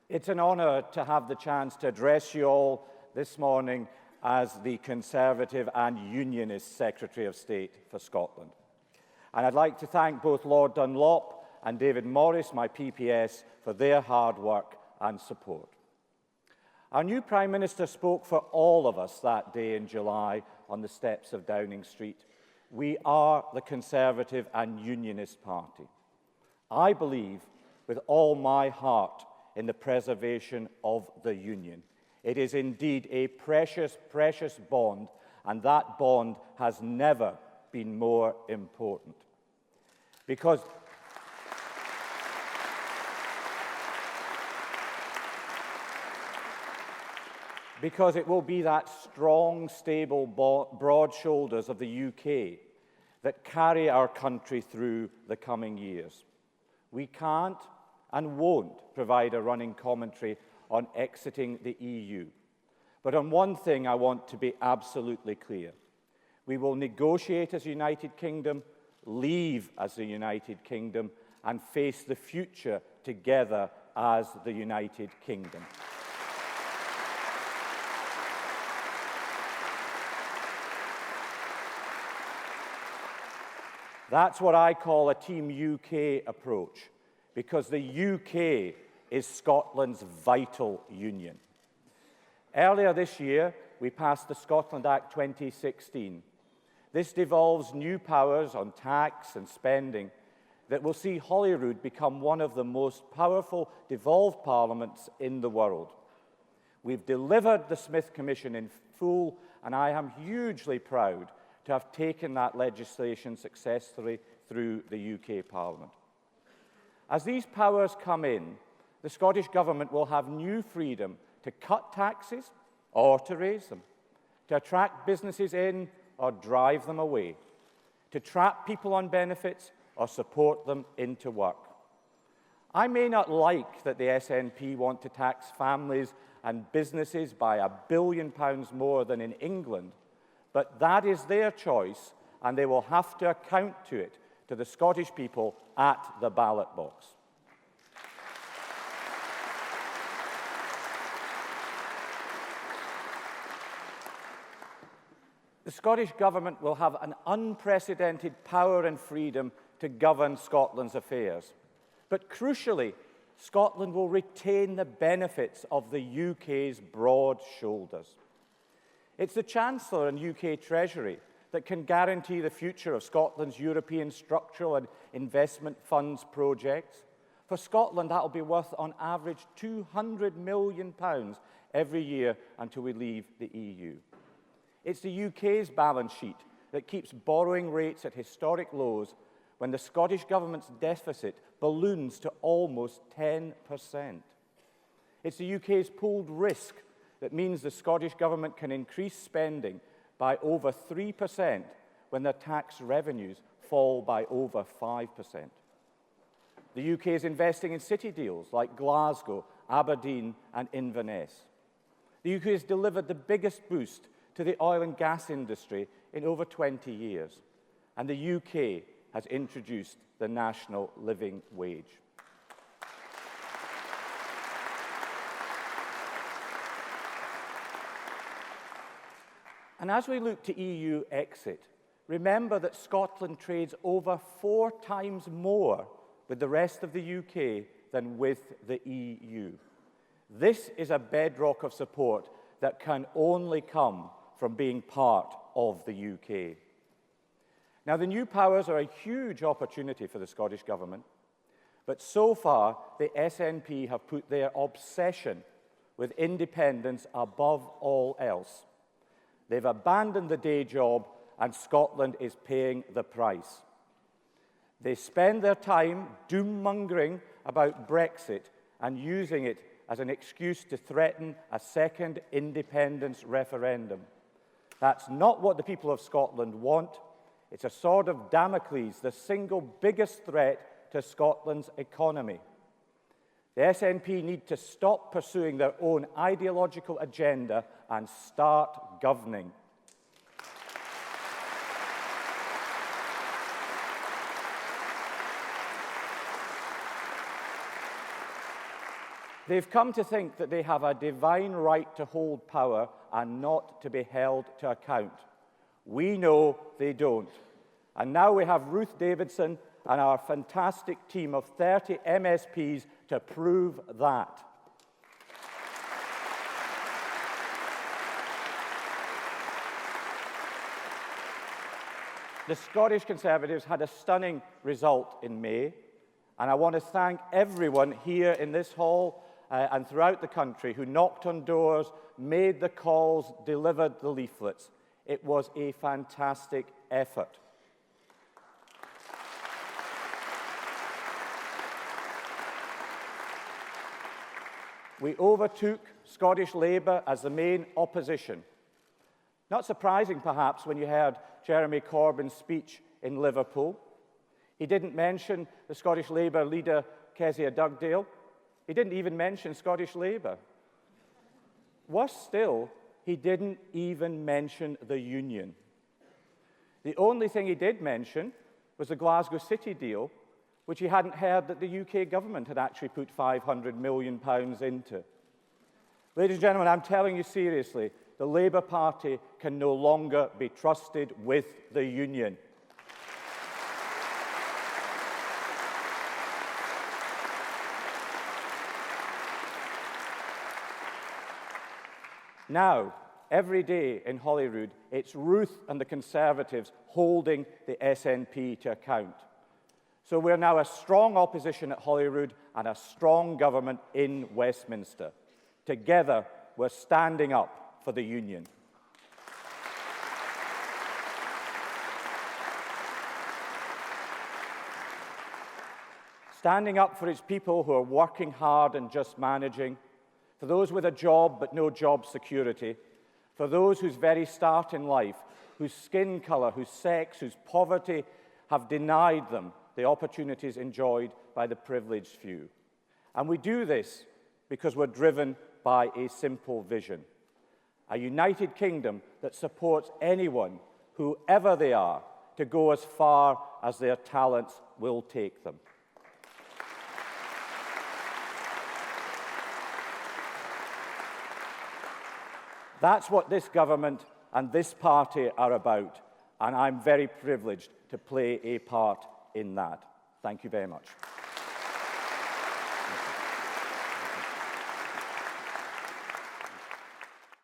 It's an honour to have the chance to address you all this morning as the Conservative and Unionist Secretary of State for Scotland. And I'd like to thank both Lord Dunlop and David Morris, my PPS, for their hard work and support. Our new Prime Minister spoke for all of us that day in July on the steps of Downing Street. We are the Conservative and Unionist Party. I believe with all my heart in the preservation of the Union. It is indeed a precious, precious bond, and that bond has never been more important. Because it will be that strong, stable, broad shoulders of the UK that carry our country through the coming years. We can't and won't provide a running commentary on exiting the EU. But on one thing I want to be absolutely clear. We will negotiate as a United Kingdom, leave as a United Kingdom, and face the future together as the United Kingdom. That's what I call a Team UK approach, because the UK is Scotland's vital union. Earlier this year, we passed the Scotland Act 2016. This devolves new powers on tax and spending that will see Holyrood become one of the most powerful devolved parliaments in the world. We've delivered the Smith Commission in full, and I am hugely proud to have taken that legislation successfully through the UK Parliament. As these powers come in, the Scottish Government will have new freedom to cut taxes or to raise them, to attract businesses in or drive them away, to trap people on benefits or support them into work. I may not like that the SNP want to tax families and businesses by £1 billion more than in England, but that is their choice, and they will have to account to it to the Scottish people at the ballot box. The Scottish Government will have an unprecedented power and freedom to govern Scotland's affairs. But crucially, Scotland will retain the benefits of the UK's broad shoulders. It's the Chancellor and UK Treasury that can guarantee the future of Scotland's European structural and investment funds projects. For Scotland, that will be worth, on average, £200 million every year until we leave the EU. It's the UK's balance sheet that keeps borrowing rates at historic lows when the Scottish Government's deficit balloons to almost 10%. It's the UK's pooled risk that means the Scottish Government can increase spending by over 3% when their tax revenues fall by over 5%. The UK is investing in city deals like Glasgow, Aberdeen and Inverness. The UK has delivered the biggest boost to the oil and gas industry in over 20 years, and the UK has introduced the national living wage. And as we look to EU exit, remember that Scotland trades over 4 times more with the rest of the UK than with the EU. This is a bedrock of support that can only come from being part of the UK. Now, the new powers are a huge opportunity for the Scottish Government, but so far the SNP have put their obsession with independence above all else. They've abandoned the day job, and Scotland is paying the price. They spend their time doom-mongering about Brexit and using it as an excuse to threaten a second independence referendum. That's not what the people of Scotland want. It's a sword of Damocles, the single biggest threat to Scotland's economy. The SNP need to stop pursuing their own ideological agenda and start governing. They've come to think that they have a divine right to hold power and not to be held to account. We know they don't. And now we have Ruth Davidson and our fantastic team of 30 MSPs to prove that. The Scottish Conservatives had a stunning result in May, and I want to thank everyone here in this hall and throughout the country who knocked on doors, made the calls, delivered the leaflets. It was a fantastic effort. We overtook Scottish Labour as the main opposition. Not surprising, perhaps, when you heard Jeremy Corbyn's speech in Liverpool. He didn't mention the Scottish Labour leader, Kezia Dugdale. He didn't even mention Scottish Labour. Worse still, he didn't even mention the union. The only thing he did mention was the Glasgow City deal, which he hadn't heard that the UK government had actually put £500 million into. Ladies and gentlemen, I'm telling you seriously, the Labour Party can no longer be trusted with the union. Now, every day in Holyrood, it's Ruth and the Conservatives holding the SNP to account. So we're now a strong opposition at Holyrood and a strong government in Westminster. Together, we're standing up for the union. Standing up for its people who are working hard and just managing, for those with a job but no job security, for those whose very start in life, whose skin colour, whose sex, whose poverty have denied them the opportunities enjoyed by the privileged few. And we do this because we're driven by a simple vision: a united kingdom that supports anyone, whoever they are, to go as far as their talents will take them. That's what this government and this party are about, and I'm very privileged to play a part in that. Thank you very much.